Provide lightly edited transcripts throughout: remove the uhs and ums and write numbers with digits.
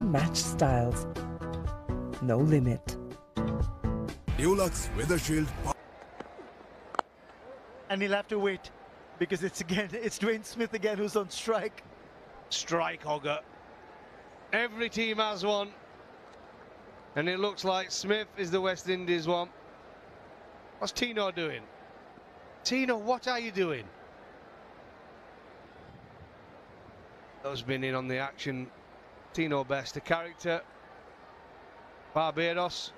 match styles. No limit. Dulux Weather Shield. And he'll have to wait because it's Dwayne Smith again who's on strike. Strike hogger. Every team has one. And it looks like Smith is the West Indies one. What's Tino doing? Tino, what are you doing? Those been in on the action. Tino Best, a character. Barbados.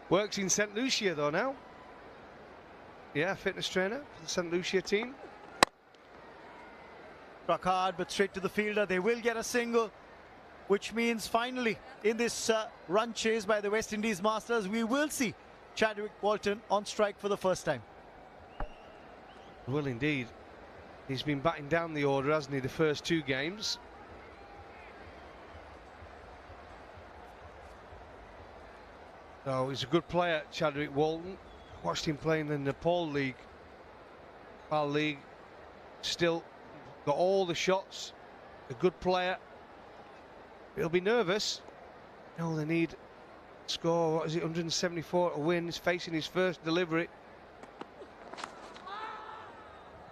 Works in St. Lucia though now. Yeah, fitness trainer for the St. Lucia team. Struck hard but straight to the fielder. They will get a single, which means finally in this run chase by the West Indies Masters, we will see Chadwick Walton on strike for the first time. Well, indeed. He's been batting down the order, hasn't he, the first two games? So he's a good player, Chadwick Walton. Watched him play in the Nepal League. Nepal League. Still got all the shots. A good player. He'll be nervous. No, they need score, what is it, 174 to win. He's facing his first delivery.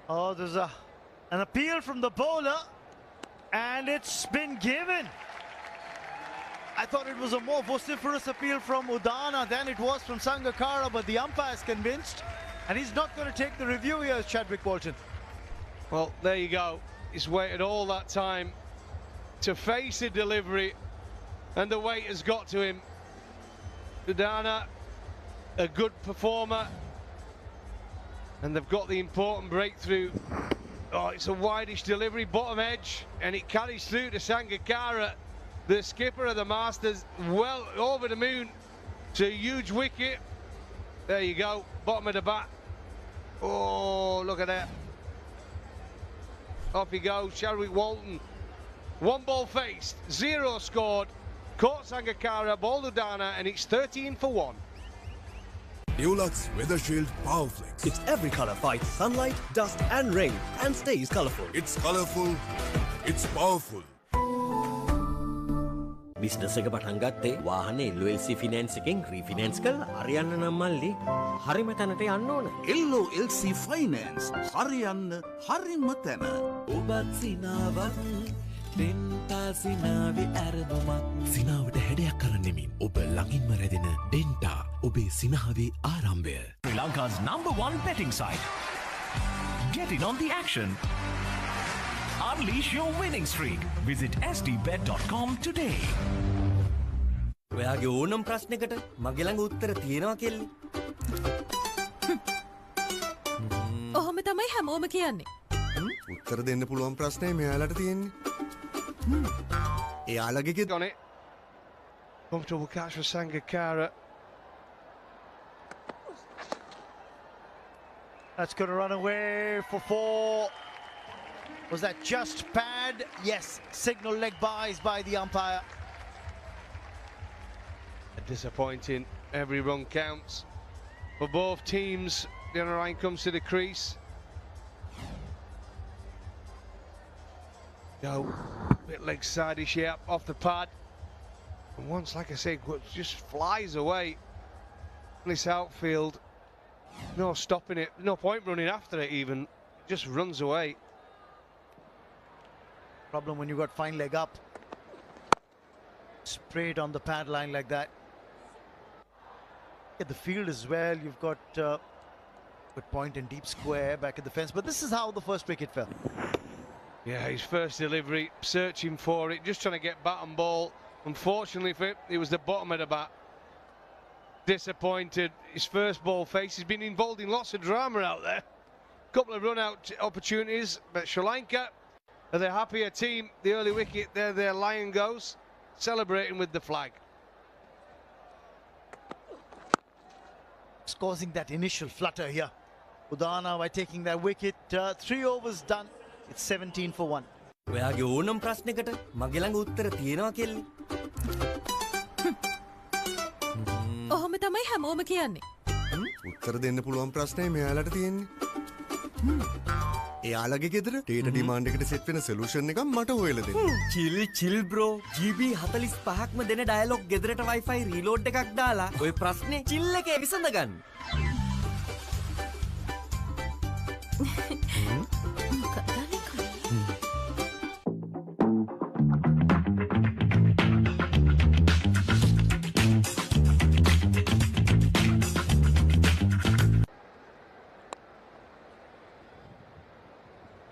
Oh, there's an appeal from the bowler, and it's been given. I thought it was a more vociferous appeal from Udana than it was from Sangakkara, but the umpire is convinced, and he's not going to take the review here as Chadwick Walton. Well, there you go. He's waited all that time to face a delivery, and the weight has got to him. Udana, a good performer, and they've got the important breakthrough. Oh, it's a wideish delivery, bottom edge, and it carries through to Sangakkara, the skipper of the Masters, well over the moon. It's a huge wicket. There you go, bottom of the bat. Oh, look at that. Off he goes, Chadwick Walton. One ball faced, zero scored. Caught Sangakkara, bowled Udana, and it's 13 for 1. Dulux Weather Shield Power Flex. Its every color fights sunlight, dust and rain and stays colorful. It's colorful, it's powerful. Business එක පටන් ගත්තේ වාහනේ LLC finance එකෙන් refinance කරලා හරියන්න නම් මල්ලි හරිම තැනට යන්න ඕන. LLC Finance හරියන්න හරිම තැන. ඔබත් සිනාවක් දෙන්තා සිනාවේ අරමුමක් සිනාවට හැඩයක් කරන්නෙමින් ඔබ ළඟින්ම රැඳෙන ඩෙන්ටා ඔබේ සිනාවේ ආරම්භය. Sri Lanka's #1 betting site. Get in on the action. Unleash your winning streak. Visit sdbet.com today. ඔයාගේ ඕනම ප්‍රශ්නයකට මගේ ළඟ උත්තර තියෙනවා කෙල්ලේ. ඔහොම තමයි හැමෝම කියන්නේ. උත්තර දෙන්න පුළුවන් ප්‍රශ්නේ මෙයාලට තියෙන්නේ. එයාලගේ On it. Comfortable catch for Sangakkara. That's going to run away for 4. Was that just pad? Yes, signal leg buys by the umpire. Disappointing. Every run counts for both teams. The other line comes to the crease. Go. Bit leg side-ish, yeah, off the pad. And once, like I say, just flies away. This outfield, no stopping it. No point running after it even. Just runs away. Problem when you got fine leg up. Sprayed on the pad line like that. At the field as well, you've got good point and deep square back at the fence. But this is how the first wicket fell. Yeah, his first delivery, searching for it, just trying to get bat and ball. Unfortunately for him, it was the bottom of the bat. Disappointed. His first ball face. He's been involved in lots of drama out there. Couple of run-out opportunities, but Sri Lanka are the happier team. The early wicket, there their lion goes, celebrating with the flag. It's causing that initial flutter here. Udana by taking that wicket. 3 overs done. It's 17 for 1. ඔයාගේ ඕනම ප්‍රශ්නයකට මගේ ළඟ උත්තර තියෙනවා කෙල්ලේ. ඔහොම තමයි හැමෝම කියන්නේ. උත්තර දෙන්න පුළුවන් ප්‍රශ්නේ මෙයාලට තියෙන්නේ. එයාලගේ ගෙදර ටේට ඩිමාන්ඩ් එකට සෙට් වෙන සොලියුෂන් එකක් මට හොයලා දෙන්න. Chill bro. GB 45ක්ම දෙන ඩයලොග් ගෙදරට Wi-Fi රීලෝඩ් එකක් දාලා ඔය ප්‍රශ්නේ චිල් එකේ විසඳගන්න.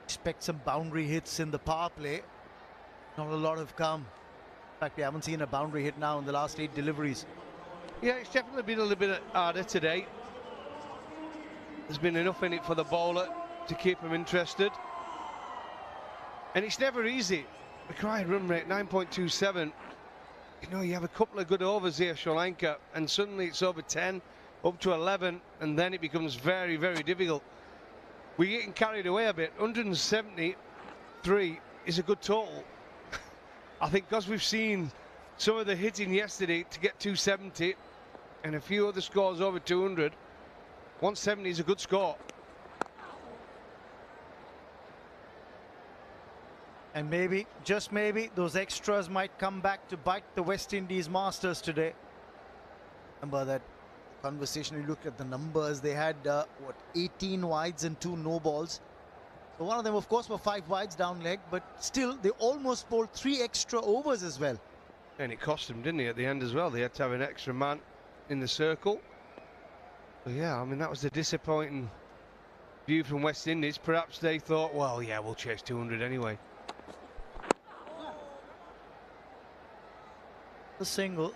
Expect some boundary hits in the power play. Not a lot have come. In fact, we haven't seen a boundary hit now in the last 8 deliveries. Yeah, it's definitely been a little bit harder today. There's been enough in it for the bowler to keep him interested. And it's never easy. Required run rate 9.27. You know, you have a couple of good overs here, Sri Lanka, and suddenly it's over 10, up to 11, and then it becomes very, very difficult. We're getting carried away a bit. 173 is a good total. I think because we've seen some of the hitting yesterday to get 270 and a few other scores over 200, 170 is a good score. And maybe, just maybe, those extras might come back to bite the West Indies Masters today. Remember that conversation, we looked at the numbers. They had, 18 wides and 2 no balls. So one of them, of course, were 5 wides down leg, but still, they almost bowled 3 extra overs as well. And it cost them, didn't it, at the end as well? They had to have an extra man in the circle. So yeah, I mean, that was the disappointing view from West Indies. Perhaps they thought, well, yeah, we'll chase 200 anyway. The single.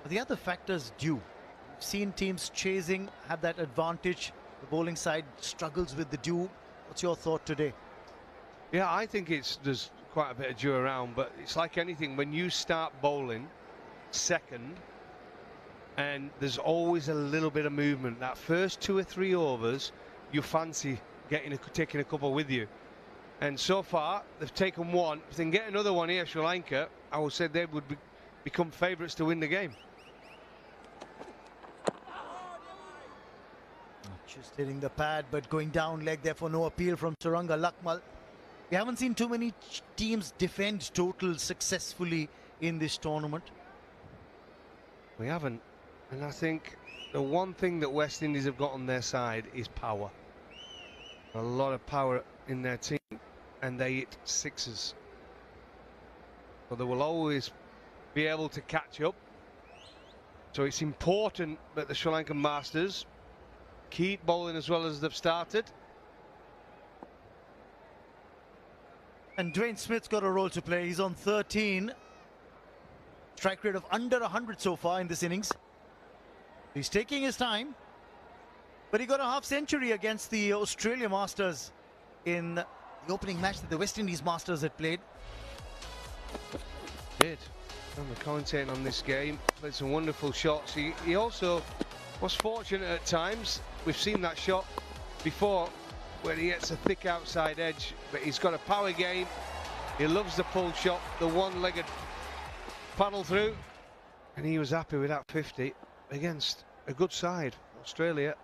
But the other factors due. We've seen teams chasing, have that advantage. The bowling side struggles with the dew. What's your thought today? Yeah, I think there's quite a bit of dew around, but it's like anything. When you start bowling second, and there's always a little bit of movement. That first 2 or 3 overs, you fancy taking a couple with you. And so far, they've taken one. If they can get another one here, Sri Lanka, I would say they would become favourites to win the game. Just hitting the pad, but going down leg, therefore no appeal from Suranga Lakmal. We haven't seen too many teams defend total successfully in this tournament. We haven't. And I think the one thing that West Indies have got on their side is power. A lot of power in their team, and they hit sixes. So they will always be able to catch up. So it's important that the Sri Lankan Masters keep bowling as well as they've started. And Dwayne Smith's got a role to play. He's on 13. Strike rate of under 100 so far in this innings. He's taking his time. But he got a half century against the Australia Masters in the opening match that the West Indies Masters had played. Did. I'm commentating on this game. Played some wonderful shots. He also was fortunate at times. We've seen that shot before where he gets a thick outside edge, but he's got a power game. He loves the pull shot, the one-legged paddle through, and he was happy with that 50 against a good side, Australia.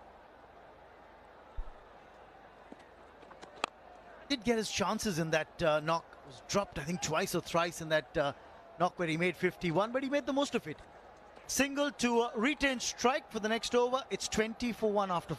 Did get his chances in that knock. Was dropped, I think, twice or thrice in that knock where he made 51, but he made the most of it. Single to retain strike for the next over. It's 20 for 1 after.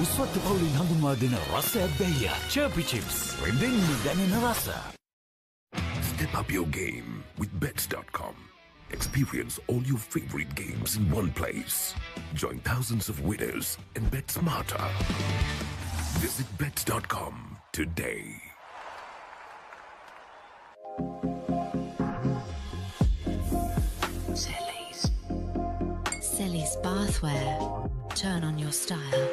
උස්වත්ත පවුලින් හඳුන්වා දෙන රස ඇබ්බැහිය Chirpy Chips රෙදෙන් දැනෙන රස. Step up your game with bets.com. Experience all your favorite games in one place. Join thousands of winners and bet smarter. Visit bets.com today. Selly's bathware. Turn on your style.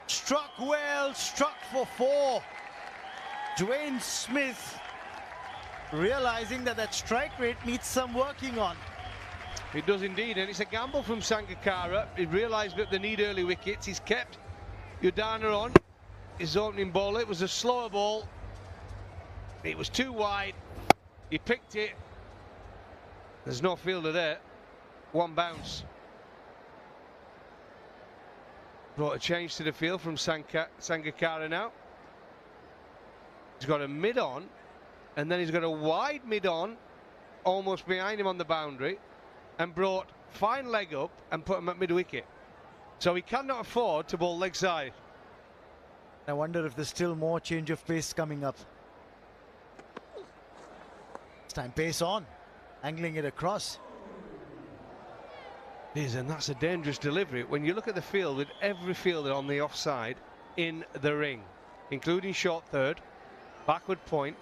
Struck well, struck for 4. Dwayne Smith realizing that strike rate needs some working on. It does indeed, and it's a gamble from Sangakkara. He realised that they need early wickets. He's kept Udana on his opening ball. It was a slower ball. It was too wide. He picked it. There's no fielder there. One bounce. Brought a change to the field from Sangakkara now. He's got a mid on, and then he's got a wide mid on, almost behind him on the boundary, and brought fine leg up and put him at mid wicket. So he cannot afford to bowl leg side. I wonder if there's still more change of pace coming up. This time pace on, angling it across. It is, and that's a dangerous delivery. When you look at the field, with every fielder on the offside in the ring, including short third, backward point,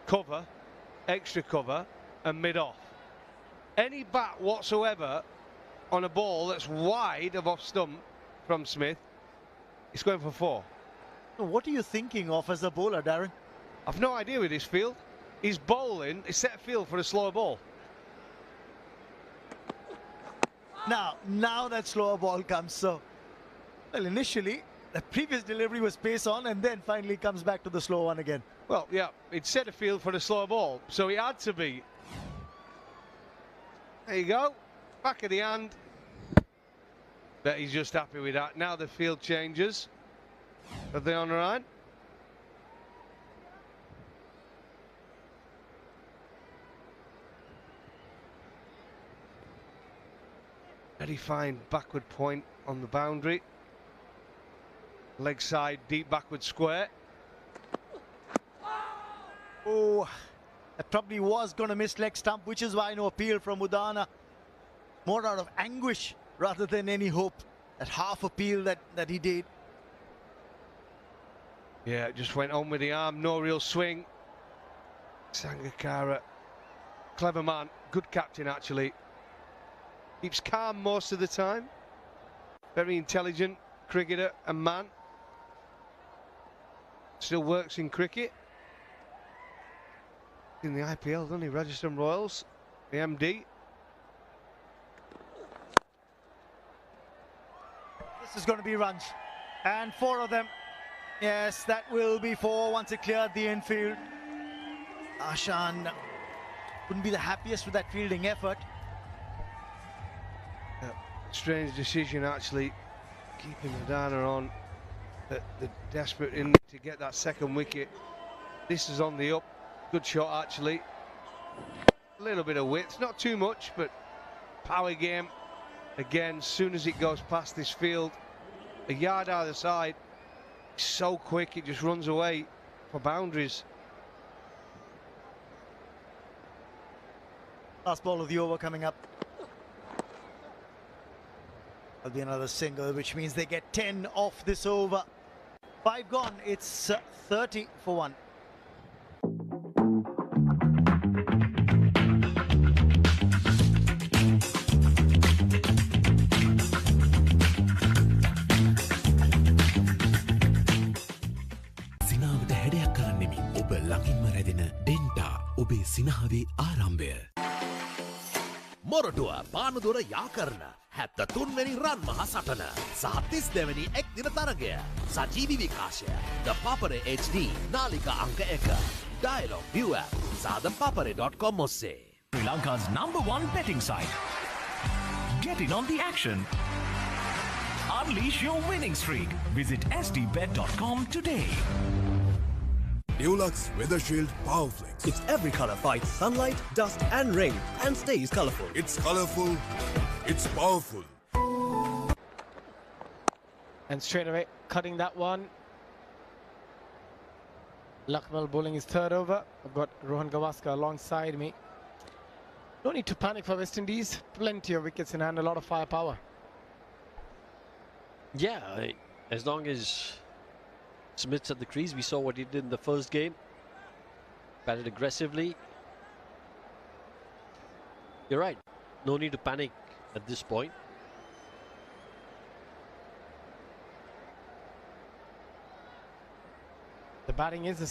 cover, extra cover, and mid off. Any bat whatsoever on a ball that's wide of off stump from Smith, he's going for 4. What are you thinking of as a bowler, Darren? I've no idea with this field. He's bowling, he's set a field for a slower ball. Now that slower ball comes. So, well, initially the previous delivery was pace on, and then finally comes back to the slow one again. Well, yeah, he'd set a field for a slower ball, so he had to be. There you go, back of the hand. Bet he's just happy with that. Now the field changes. Are they on the line? Very fine backward point on the boundary. Leg side, deep backward square. Oh, that probably was going to miss leg stump, which is why no appeal from Udana. More out of anguish rather than any hope. That half appeal that he did. Yeah, it just went on with the arm, no real swing. Sangakkara, clever man, good captain actually. Keeps calm most of the time. Very intelligent cricketer and man. Still works in cricket. In the IPL, doesn't he? Rajasthan Royals, the MD. This is going to be runs. And 4 of them. Yes, that will be 4 once it cleared the infield. Ashan wouldn't be the happiest with that fielding effort. Strange decision actually, keeping Udana on. The desperate in to get that second wicket. This is on the up. Good shot actually. A little bit of width, not too much, but power game. Again, as soon as it goes past this field, a yard either side, so quick it just runs away for boundaries. Last ball of the over coming up. There'll be another single, which means they get 10 off this over. 5 gone, it's 30 for 1. සිනාවට හැඩයක් කරන්නෙමි. ඔබ ළඟින්ම රැඳෙන ඩෙන්ටා ඔබේ සිනහවේ ආරම්භය. මොරටුව පානදුර යාකරන 73වැනි රන් මහා සටන සහ 32වැනි එක් දින තරගය සජීවී විකාශය ද පාපරේ HD නාලිකා අංක 1 ඩයලොග් view app sadapapare.com ඔස්සේ Sri Lanka's #1 betting site. Get in on the action. Unleash your winning streak. Visit sdbet.com today. Dulux Weather Shield Power Flex. Its every color fights sunlight, dust and rain and stays colorful. It's colorful, it's powerful. And straight away cutting that one. Lakmal bowling his third over. I've got Rohan Gavaskar alongside me. No need to panic for West Indies. Plenty of wickets in hand, a lot of firepower. Yeah, as long as Smith's at the crease, we saw what he did in the first game. Batted aggressively. You're right. No need to panic at this point. The batting is the